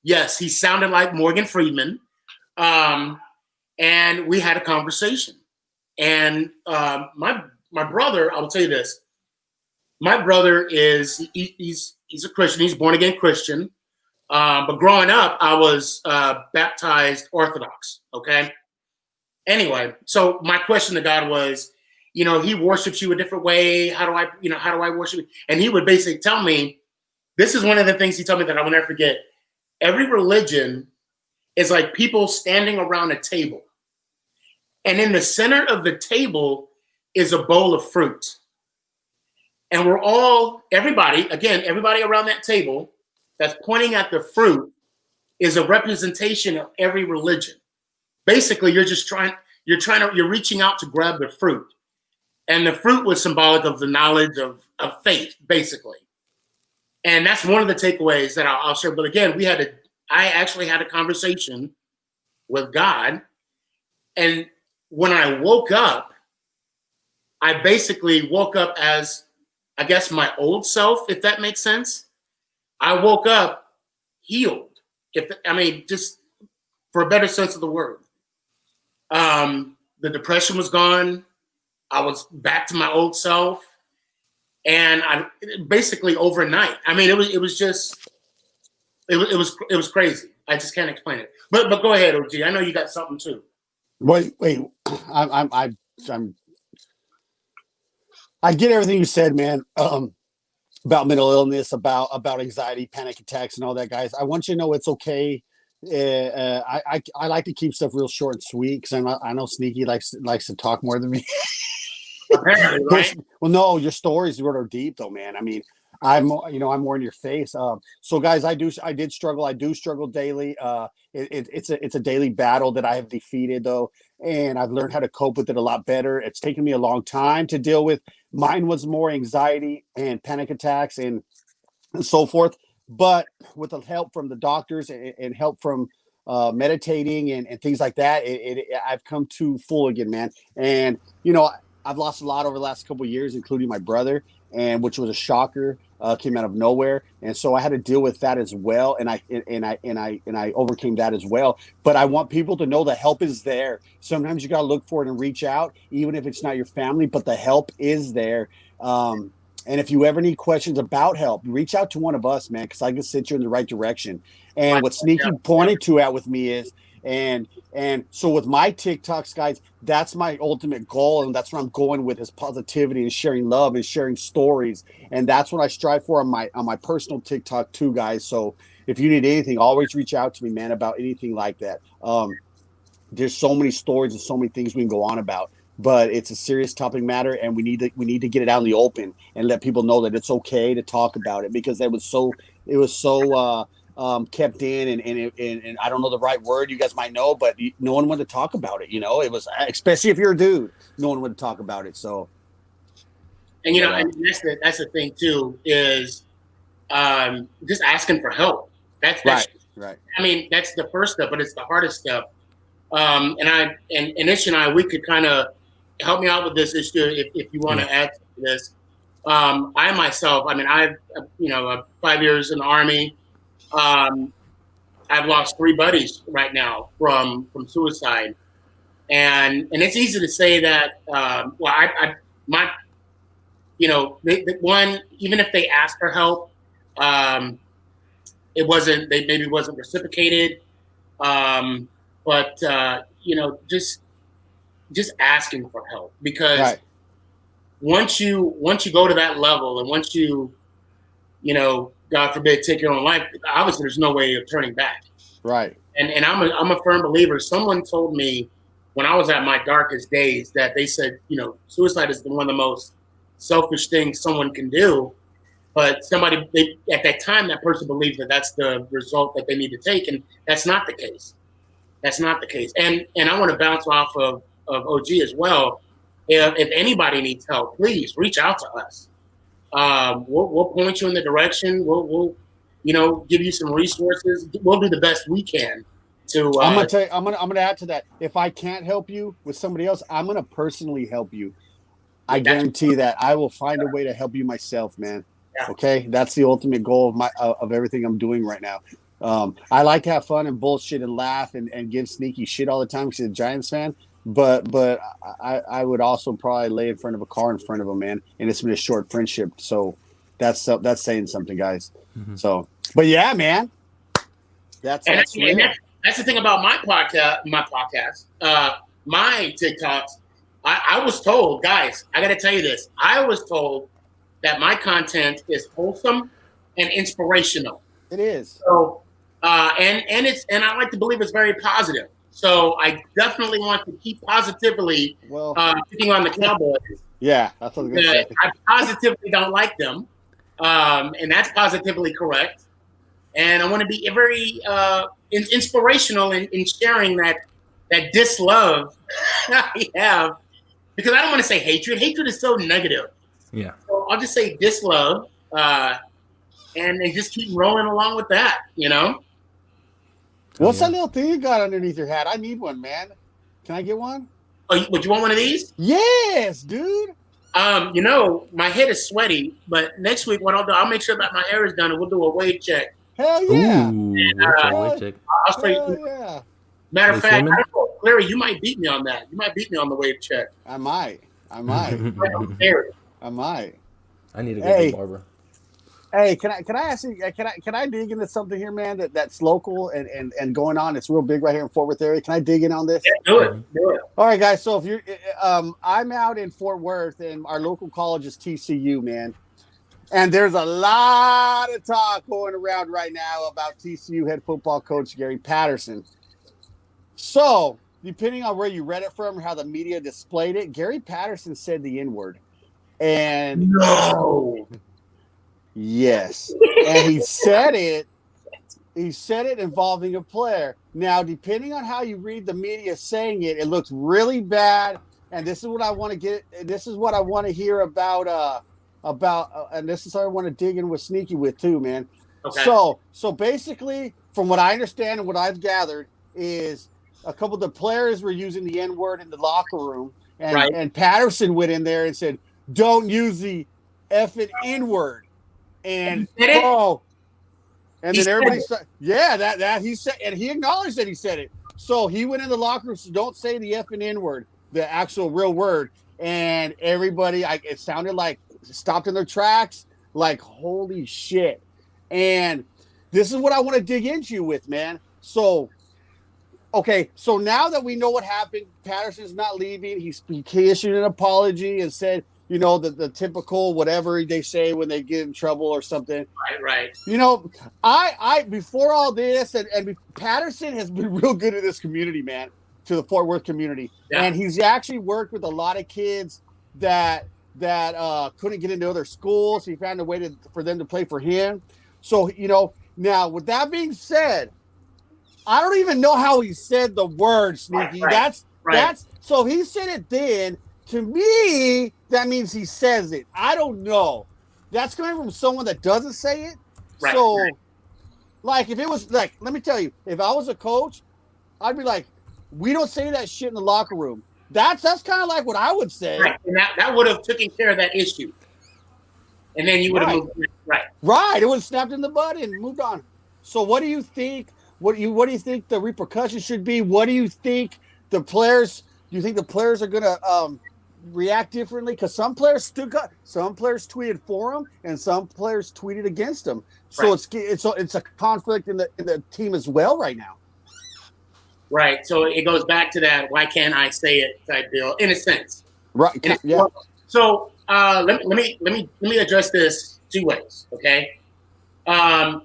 Yes, he sounded like Morgan Freeman, and we had a conversation. And my brother, I will tell you this. My brother he's a Christian. He's born again Christian. But growing up, I was baptized Orthodox. Okay. Anyway, so my question to God was, he worships you a different way. How do I worship you? And he would basically tell me, this is one of the things he told me that I will never forget. Every religion is like people standing around a table. And in the center of the table is a bowl of fruit. And everybody around that table that's pointing at the fruit is a representation of every religion. Basically, you're reaching out to grab the fruit. And the fruit was symbolic of the knowledge of faith, basically. And that's one of the takeaways that I'll share. But again, I actually had a conversation with God. And when I woke up, I basically woke up as, I guess, my old self, if that makes sense. I woke up healed, just for a better sense of the word. The depression was gone. I was back to my old self, and I basically overnight. It was crazy. I just can't explain it. But go ahead, OG. I know you got something too. Wait, I get everything you said, man. About mental illness, about anxiety, panic attacks, and all that, guys. I want you to know it's okay. I like to keep stuff real short and sweet because I know Sneaky likes to talk more than me. Apparently, right? Well, no, your stories are deep, though, man. I'm more in your face. So, guys, I did struggle. I do struggle daily. It's a daily battle that I have defeated, though, and I've learned how to cope with it a lot better. It's taken me a long time to deal with. Mine was more anxiety and panic attacks and so forth. But with the help from the doctors and help from meditating and things like that, I've come to full again, man. And I've lost a lot over the last couple of years, including my brother, and which was a shocker, came out of nowhere, and so I had to deal with that as well, and I overcame that as well. But I want people to know the help is there. Sometimes you got to look for it and reach out, even if it's not your family, but the help is there. And if you ever need questions about help, reach out to one of us, man, because I can send you in the right direction. And what Sneaky pointed to at with me is, and so with my TikToks, guys, that's my ultimate goal, and that's what I'm going with, is positivity and sharing love and sharing stories, and that's what I strive for on my personal TikTok too, guys. So if you need anything, always reach out to me, man, about anything like that. There's so many stories and so many things we can go on about, but it's a serious topic matter, and we need to get it out in the open and let people know that it's okay to talk about it, because it was so kept in, and I don't know the right word, you guys might know, but no one wanted to talk about it. It was, especially if you're a dude, no one would talk about it. So, and and that's the thing too, is just asking for help. That's right. That's the first step, but it's the hardest step. And Ish and I, we could kind of help me out with this issue if you want to add to this. I myself, I've 5 years in the Army. I've lost 3 buddies right now from suicide, and it's easy to say that. One, even if they asked for help, it wasn't reciprocated. But just asking for help, because once you go to that level, and once you God forbid, take your own life, obviously there's no way of turning back. Right. And I'm a firm believer. Someone told me when I was at my darkest days that they said, suicide is one of the most selfish things someone can do. But at that time, that person believes that that's the result that they need to take, and that's not the case. That's not the case. And I want to bounce off of OG as well. If anybody needs help, please reach out to us. We'll point you in the direction. We'll give you some resources. We'll do the best we can to. I'm gonna tell you. I'm gonna add to that. If I can't help you with somebody else, I'm gonna personally help you. I guarantee that I will find a way to help you myself, man. Yeah. Okay, that's the ultimate goal of everything I'm doing right now. I like to have fun and bullshit and laugh and give Sneaky shit all the time because he's a Giants fan. But I would also probably lay in front of a car in front of him, man. And it's been a short friendship, so that's saying something, guys. Mm-hmm. So, but yeah, man, that's real. That's the thing about my podcast, my TikToks. I was told, guys, I got to tell you this. I was told that my content is wholesome and inspirational. It is. So, and I like to believe it's very positive. So I definitely want to keep positively picking on the Cowboys. Yeah, that's what I was going to say. I positively don't like them, and that's positively correct. And I want to be very inspirational in sharing that dislove I have, because I don't want to say hatred. Hatred is so negative. Yeah. So I'll just say dislove, and just keep rolling along with that. What's that little thing you got underneath your hat? I need one, man. Can I get one? Oh, would you want one of these? Yes, dude. My head is sweaty, but next week what I'll do, I'll make sure that my hair is done and we'll do a wave check. Hell yeah. Ooh, And, check. I'll say, yeah. Matter of fact, I Simon? don't know, Larry, you might beat me on that. You might beat me on the wave check. I might. I'm scared. I might. I need to go to the barber. Hey, can I ask you? Can I dig into something here, man? That's local and going on. It's real big right here in Fort Worth area. Can I dig in on this? Yeah, do it. All right, guys. So if you're, I'm out in Fort Worth, and our local college is TCU, man. And there's a lot of talk going around right now about TCU head football coach Gary Patterson. So, depending on where you read it from or how the media displayed it, Gary Patterson said the N-word. And no. Yes. And he said it involving a player. Now, depending on how you read the media saying it, it looks really bad. And this is what I want to get. This is what I want to hear about, and this is what I want to dig in with Sneaky with too, man. Okay. So basically, from what I understand and what I've gathered is a couple of the players were using the N-word in the locker room, and Patterson went in there and said, "Don't use the effing N-word." And and then everybody started, that he said, and he acknowledged that he said it. So he went in the locker room, so don't say the effing N-word, the actual real word. And everybody, it sounded like stopped in their tracks, like holy shit. And this is what I want to dig into with, man. So, okay, so now that we know what happened, Patterson's not leaving. He issued an apology and said, the typical whatever they say when they get in trouble or something. Right. I before all this, and Patterson has been real good at this community, man, to the Fort Worth community. Yeah. And he's actually worked with a lot of kids that couldn't get into other schools. He found a way for them to play for him. So, now with that being said, I don't even know how he said the word, Sneaky. That's so he said it then. To me, that means he says it. I don't know. That's coming from someone that doesn't say it. Right. So, like, if it was like, let me tell you, if I was a coach, I'd be like, we don't say that shit in the locker room. That's kind of like what I would say. Right. And that would have taken care of that issue. And then you would have moved on. Right. It would have snapped in the bud and moved on. So what do you think? What do you think the repercussions should be? What do you think the players? Do you think the players are gonna react differently? Because some players tweeted for him, and some players tweeted against him. So it's a conflict in the team as well right now. Right. So it goes back to that "why can't I say it" type deal, in a sense. Right. Yeah. So let me address this two ways. Okay. The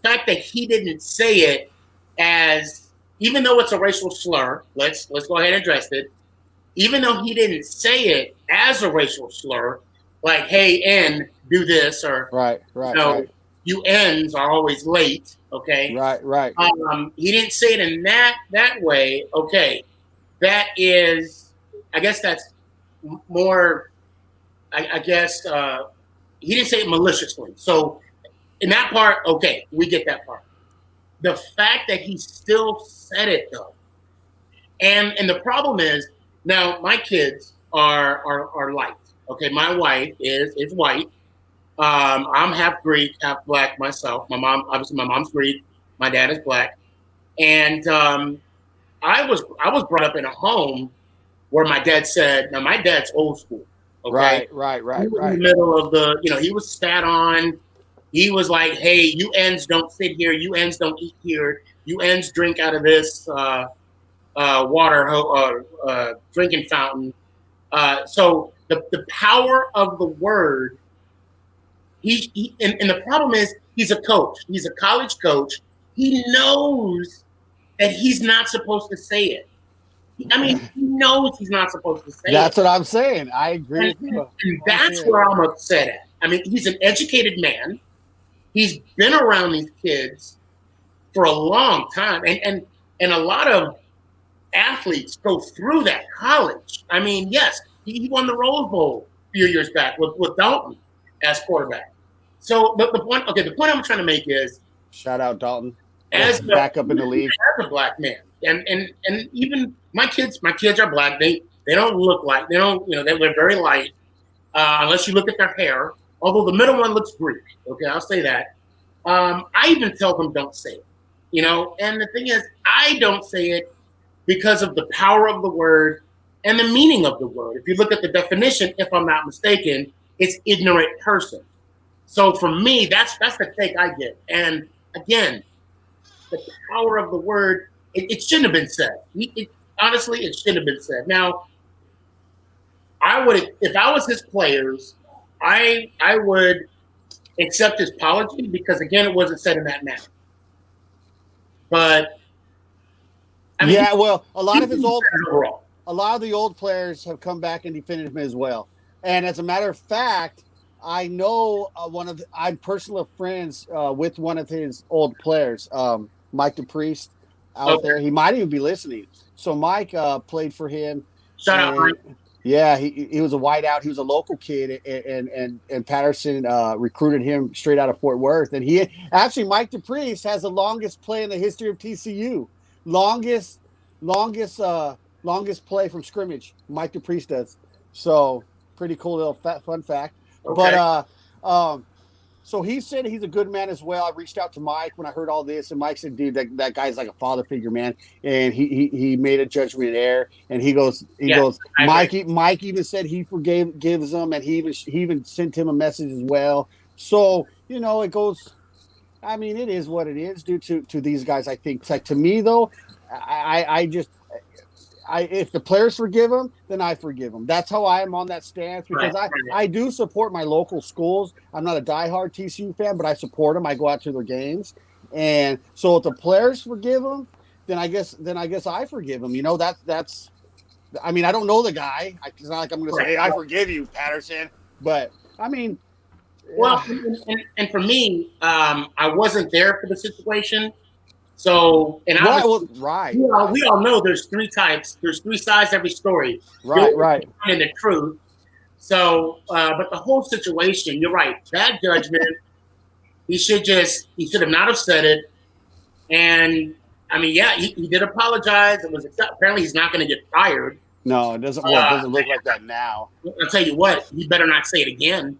fact that he didn't say it as, even though it's a racial slur, let's go ahead and address it. Even though he didn't say it as a racial slur, like, hey, N, do this, or right. you N's are always late, okay? Right. He didn't say it in that way, okay. That is, I guess that's more, I guess, he didn't say it maliciously. So in that part, okay, we get that part. The fact that he still said it though, and the problem is, now my kids are light. Okay, my wife is white. I'm half Greek, half black myself. My mom's Greek. My dad is black, and I was brought up in a home where my dad said, now my dad's old school. Okay? Right. He was in the middle of he was spat on. He was like, hey, you N's don't sit here. You N's don't eat here. You N's drink out of this water drinking fountain. So the power of the word, and the problem is, he's a coach. He's a college coach. He knows that he's not supposed to say it. I mean, he knows he's not supposed to say That's it. what I'm saying. I agree with you. And that's where I'm upset at. I mean, he's an educated man. He's been around these kids for a long time. And a lot of athletes go through that college. I mean, yes, he won the Rose Bowl a few years back with Dalton as quarterback. So the point I'm trying to make is, shout out Dalton. As back up in the league. As a black man. And even my kids are black. They don't look like, they're very light, unless you look at their hair. Although the middle one looks Greek. Okay, I'll say that. I even tell them don't say it. And the thing is, I don't say it because of the power of the word and the meaning of the word. If you look at the definition, if I'm not mistaken, it's ignorant person. So for me, that's the take I get. And again, the power of the word, it shouldn't have been said. Honestly, it shouldn't have been said. Now, if I was his players, I would accept his apology because, again, it wasn't said in that manner. But I mean, a lot of the old players have come back and defended him as well. And as a matter of fact, I know I'm personal friends with one of his old players, Mike DePriest, out there. He might even be listening. So Mike played for him. Shout out, Mike. Yeah, he was a wideout. He was a local kid, and Patterson recruited him straight out of Fort Worth. And Mike DePriest has the longest play in the history of TCU. Longest play from scrimmage. Mike DePriest does. So pretty cool little fun fact. Okay. But so he said he's a good man as well. I reached out to Mike when I heard all this, and Mike said, dude, that guy's like a father figure, man. And he made a judgment error. And he goes, Mike even said he forgives him, and he even sent him a message as well. So, it goes, I mean, it is what it is due to these guys. I think, like, to me though, if the players forgive him, then I forgive him. That's how I am on that stance, because I do support my local schools. I'm not a diehard TCU fan, but I support them. I go out to their games, and so if the players forgive him, then I guess I forgive him. That's. I mean, I don't know the guy. It's not like I'm going to say, "Hey, I forgive you, Patterson." But I mean, well, and for me, I wasn't there for the situation. So, and we all know there's three types. There's three sides to every story. Right. And the truth. So, but the whole situation, you're right. Bad judgment. He should have not have said it. And I mean, yeah, he did apologize. It was apparently he's not going to get fired. No, it doesn't look like that now. I'll tell you what, he better not say it again.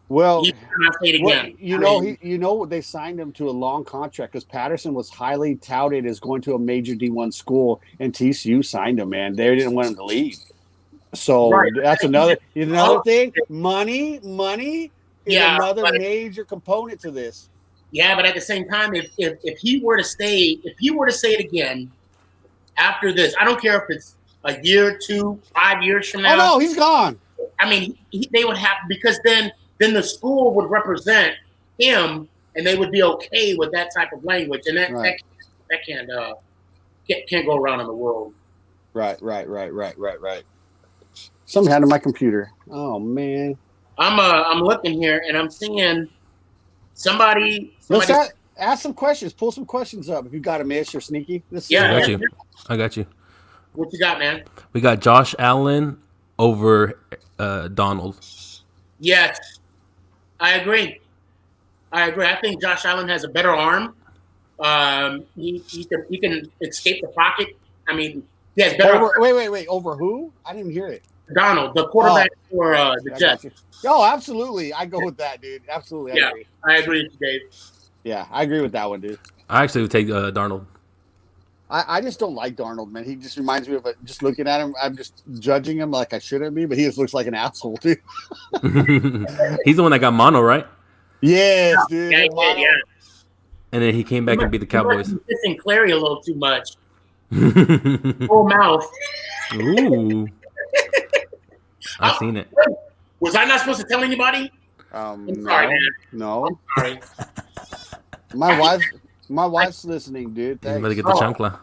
Well, he better not say it again. They signed him to a long contract because Patterson was highly touted as going to a major D1 school, and TCU signed him, man. They didn't want him to leave. So that's another thing. Money is another major component to this. Yeah, but at the same time, if he were to say it again after this, I don't care if it's a year, 2, 5 years from now. Oh no, he's gone. I mean, they would have, because then then the school would represent him, and they would be okay with that type of language, and that can't go around in the world. Right. Something happened to my computer. Oh man. I'm looking here and I'm seeing somebody. Let's ask some questions. Pull some questions up if you got a miss or Sneaky. I got you. What you got, man? We got Josh Allen over Donald. Yes, I agree. I think Josh Allen has a better arm. He can escape the pocket. I mean, he has better. Wait. Over who? I didn't hear it. Donald, the quarterback for the Jets. Oh, absolutely. I go with that, dude. Absolutely. Yeah, I agree with you, Dave. Yeah, I agree with that one, dude. I actually would take Darnold. I just don't like Darnold, man. He just reminds me of just looking at him. I'm just judging him like I shouldn't be, but he just looks like an asshole, dude. He's the one that got mono, right? Yes, dude. Yeah, yeah. And then he came back and beat the Cowboys. Kissing Clary a little too much. Full mouth. Ooh. I've seen it. Was I not supposed to tell anybody? I'm sorry, man. No. I'm sorry. My wife's listening, dude. Thanks. You better get the chancla.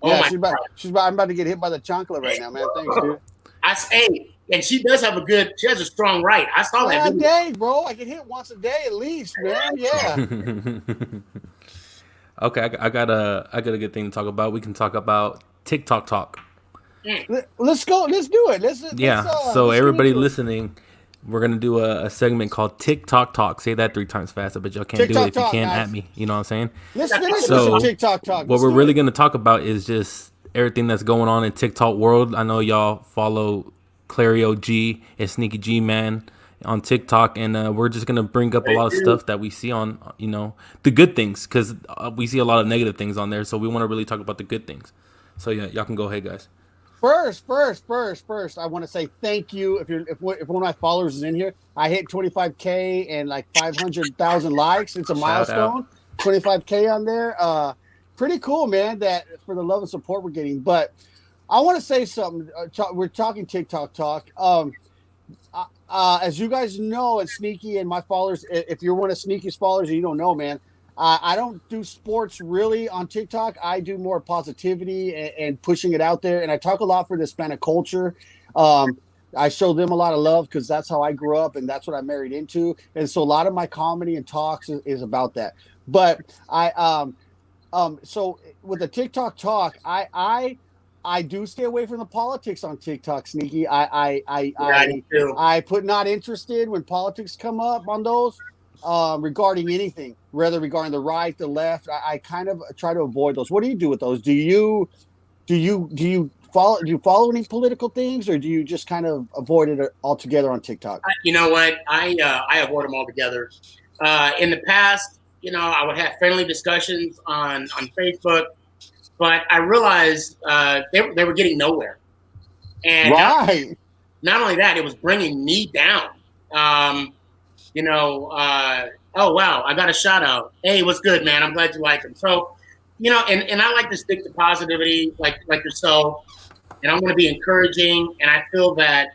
Yeah, I'm about to get hit by the chancla right now, man. Thanks, dude. And she does have she has a strong right. I saw that. A day, bro. I get hit once a day at least, man. Yeah. Okay, I got a good thing to talk about. We can talk about TikTok talk. Let's go. Let's do it. So everybody listening, we're gonna do a segment called TikTok talk. Say that 3 times fast. I bet y'all can't do it if you can't at me. You know what I'm saying? Let's finish some TikTok talk. What we're really gonna talk about is just everything that's going on in TikTok world. I know y'all follow Clary OG and Sneaky G Man on TikTok, and we're just gonna bring up a lot of stuff that we see on, the good things, because we see a lot of negative things on there. So we want to really talk about the good things. So yeah, y'all can go ahead, guys. First, I want to say thank you. If one of my followers is in here, I hit 25K and like 500,000 likes. It's a milestone. 25K on there. Pretty cool, man. That for the love and support we're getting. But I want to say something. We're talking TikTok talk. As you guys know, and Sneaky and my followers, if you're one of Sneaky's followers and you don't know, man, I don't do sports really on TikTok. I do more positivity and pushing it out there. And I talk a lot for the Hispanic culture. I show them a lot of love because that's how I grew up and that's what I married into. And so a lot of my comedy and talks is about that. But so with the TikTok talk, I do stay away from the politics on TikTok, Sneaky. I put not interested when politics come up on those. Regarding anything, whether regarding the right, the left, I kind of try to avoid those. What do you do with those? Do you follow any political things, or do you just kind of avoid it altogether on TikTok? You know what? I avoid them altogether. In the past, I would have friendly discussions on Facebook, but I realized they were getting nowhere. And not only that, it was bringing me down. Oh wow, I got a shout out. Hey, what's good, man? I'm glad you like him. So, and I like to stick to positivity, like yourself. And I'm going to be encouraging. And I feel that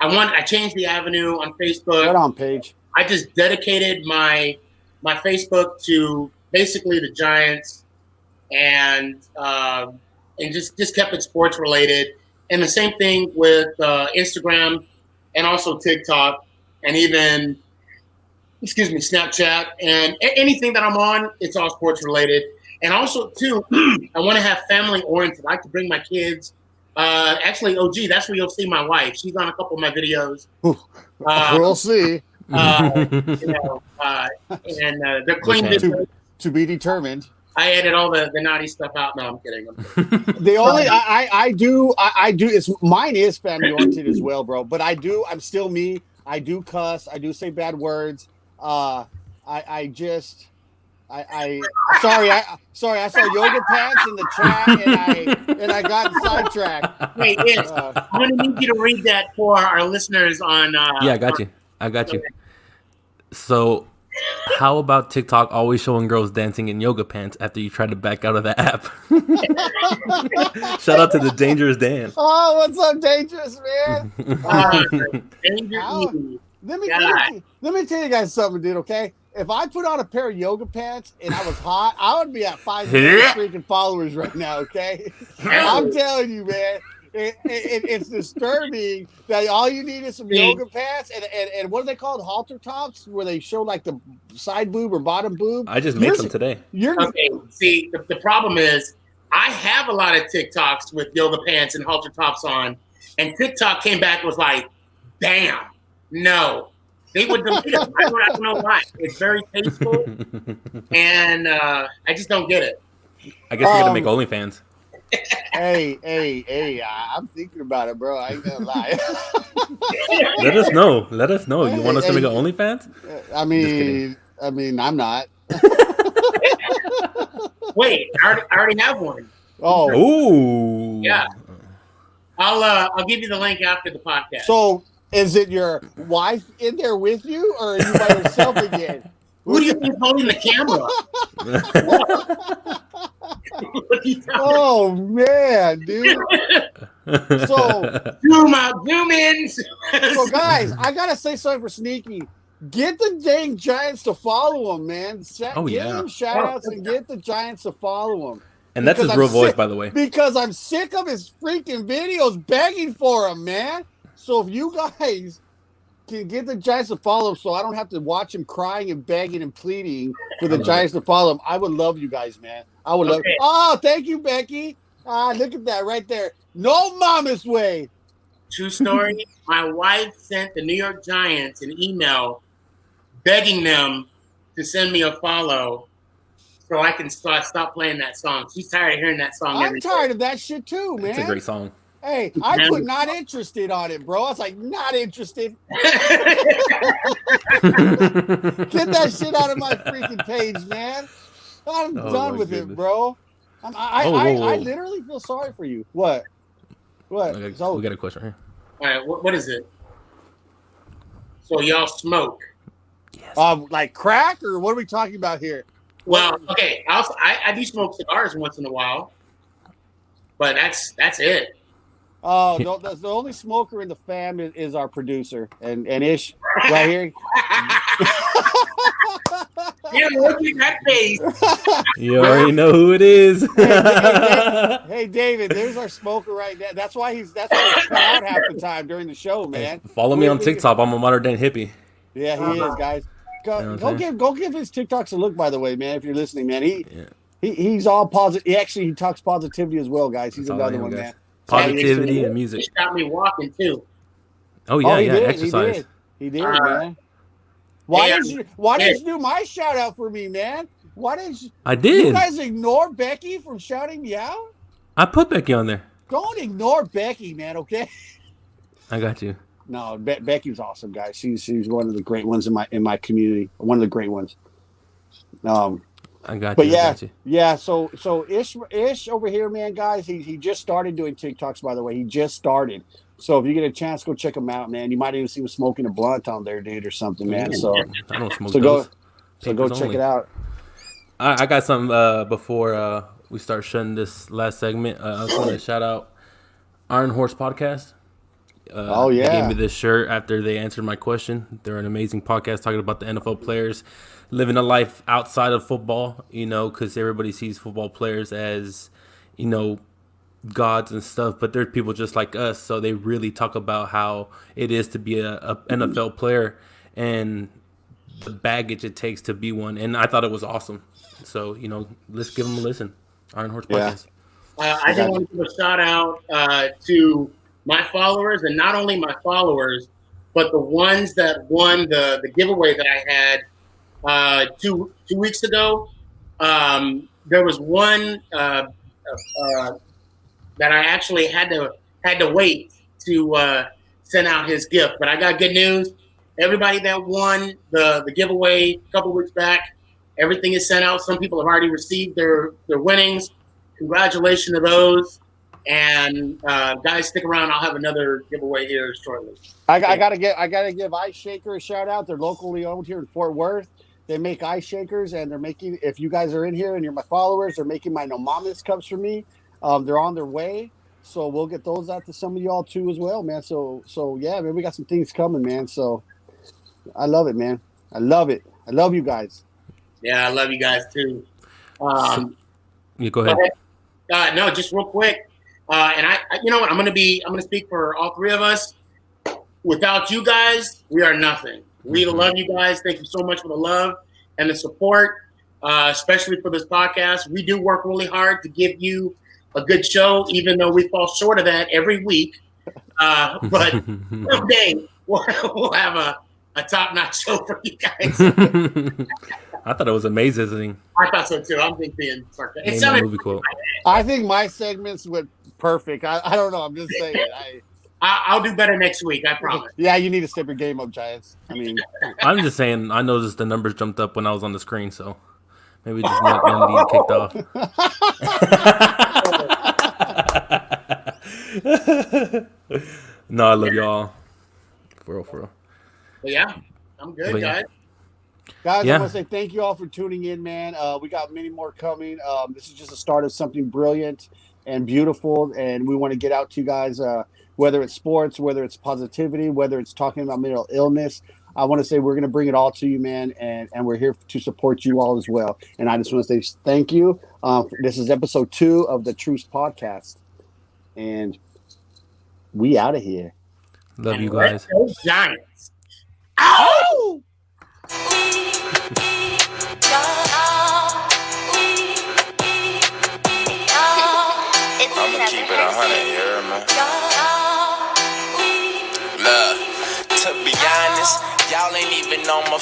I changed the avenue on Facebook. Right on, Paige. I just dedicated my Facebook to basically the Giants, and just kept it sports related. And the same thing with Instagram and also TikTok. And even, Snapchat, and anything that I'm on, it's all sports related. And also, too, I want to have family oriented. I like to bring my kids. Actually, OG, that's where you'll see my wife. She's on a couple of my videos. We'll see. And they're clean. To be determined. I edit all the naughty stuff out. No, I'm kidding. The only I do it's mine is family oriented as well, bro. But I'm still me. I do cuss. I do say bad words. Sorry. I saw yoga pants in the chat and I got sidetracked. Wait, I'm gonna need you to read that for our listeners on. Yeah, I got you. So, how about TikTok always showing girls dancing in yoga pants after you try to back out of the app? Shout out to the Dangerous Dan. Oh, what's up, Dangerous, man? let me God. let me tell you guys something, dude. Okay, if I put on a pair of yoga pants and I was hot, I would be at 5 million freaking followers right now. Okay, I'm telling you, man. It's disturbing that all you need is some yoga pants and what are they called, halter tops, where they show like the side boob or bottom boob. I just made some today. Okay, see, the problem is I have a lot of TikToks with yoga pants and halter tops on, and TikTok came back and was like, damn, no. They would delete them. I don't know why. It's very tasteful, and I just don't get it. I guess we're gonna make OnlyFans. Hey, I'm thinking about it, bro. I ain't gonna lie. Let us know. Let us know. You want us to make an OnlyFans? I mean, I'm not. Wait, I already have one. Oh, ooh, yeah. I'll give you the link after the podcast. So, is it your wife in there with you, or are you by yourself again? Who do you think is holding the camera? Oh man, dude. So zoom in. So guys, I gotta say something for Sneaky. Get the dang Giants to follow him, man. Get him shout outs and get the Giants to follow him. And that's his real voice, by the way. Because I'm sick of his freaking videos begging for him, man. So if you guys can get the Giants to follow him so I don't have to watch him crying and begging and pleading for the Giants to follow him, I would love you guys, man. I would love. Oh, thank you, Becky. Look at that right there. No mama's way. True story. My wife sent the New York Giants an email begging them to send me a follow so I can stop playing that song. She's tired of hearing that song. I'm tired of that shit too, man. It's a great song. Hey, I put not interested on it, bro. I was like, not interested. Get that shit out of my freaking page, man. I'm done with it, bro. I literally feel sorry for you. What? Okay, we got a question here. All right, what is it? So y'all smoke? Yes. Like crack, or what are we talking about here? Well, okay. I do smoke cigars once in a while, but that's it. Oh, the only smoker in the fam is our producer and Ish right here. Yeah, look at that face. You already know who it is. Hey, David, there's our smoker right there. That's why he's cut out half the time during the show, man. Hey, follow me on TikTok. I'm a modern day hippie. Yeah, he is, guys. Go give his TikToks a look, by the way, man. If you're listening, man, he's all positive. He talks positivity as well, guys. He's another one, man. Positivity and music. He got me walking too. Oh yeah, exercise. He did, man. Why didn't you do my shout out for me, man? Why didn't you? I did. You guys ignore Becky from shouting me out? I put Becky on there. Don't ignore Becky, man. Okay. I got you. No, Becky's awesome, guys. She's one of the great ones in my community. One of the great ones. I got but you. Yeah. So Ish over here, man, guys. He just started doing TikToks, by the way. He just started. So if you get a chance, go check him out, man. You might even see him smoking a blunt on there, dude, or something, man. So I don't smoke. So go check it out. I got something before we start shutting this last segment. I was going to shout out Iron Horse Podcast. They gave me this shirt after they answered my question. They're an amazing podcast talking about the NFL players living a life outside of football, because everybody sees football players as, gods and stuff, but they're people just like us. So they really talk about how it is to be a NFL player and the baggage it takes to be one. And I thought it was awesome. So, let's give them a listen. Iron Horse Podcast. I just want to give a shout out to my followers, and not only my followers, but the ones that won the giveaway that I had 2 weeks ago. There was one that I actually had to wait to send out his gift. But I got good news. Everybody that won the giveaway a couple weeks back, everything is sent out. Some people have already received their winnings. Congratulations to those. And guys, stick around. I'll have another giveaway here shortly. I gotta give Ice Shaker a shout out. They're locally owned here in Fort Worth. They make ice shakers, and they're making. If you guys are in here and you're my followers, they're making my No Mamas cups for me. They're on their way, so we'll get those out to some of y'all too as well, man. So yeah, man, we got some things coming, man. So I love it, man. I love it. I love you guys. Yeah, I love you guys too. You go ahead. No, just real quick. And you know what? I'm gonna speak for all three of us. Without you guys, we are nothing. We love you guys. Thank you so much for the love and the support, especially for this podcast. We do work really hard to give you a good show, even though we fall short of that every week. But someday we'll have a top-notch show for you guys. I thought it was amazing. I thought so too. I'm being sarcastic. Name that movie quote. I think my segments went perfect. I don't know. I'm just saying. I'll do better next week. I promise. Yeah, you need to step your game up, Giants. I mean, I'm just saying. I noticed the numbers jumped up when I was on the screen, so maybe just not getting kicked off. No, I love y'all. For real. But yeah, I'm good, But guys. guys, Yeah. I want to say thank you all for tuning in, man. We got many more coming. This is just the start of something brilliant and beautiful, and we want to get out to you guys, whether it's sports, whether it's positivity, whether it's talking about mental illness. I want to say we're going to bring it all to you, man, and we're here to support you all as well. And I just want to say thank you. This is episode 2 of the Truce Podcast, and we out of here. Love you Let's guys. go Giants. Ow! I'ma keep it 100, you heard me? Look, to be honest, y'all ain't even on my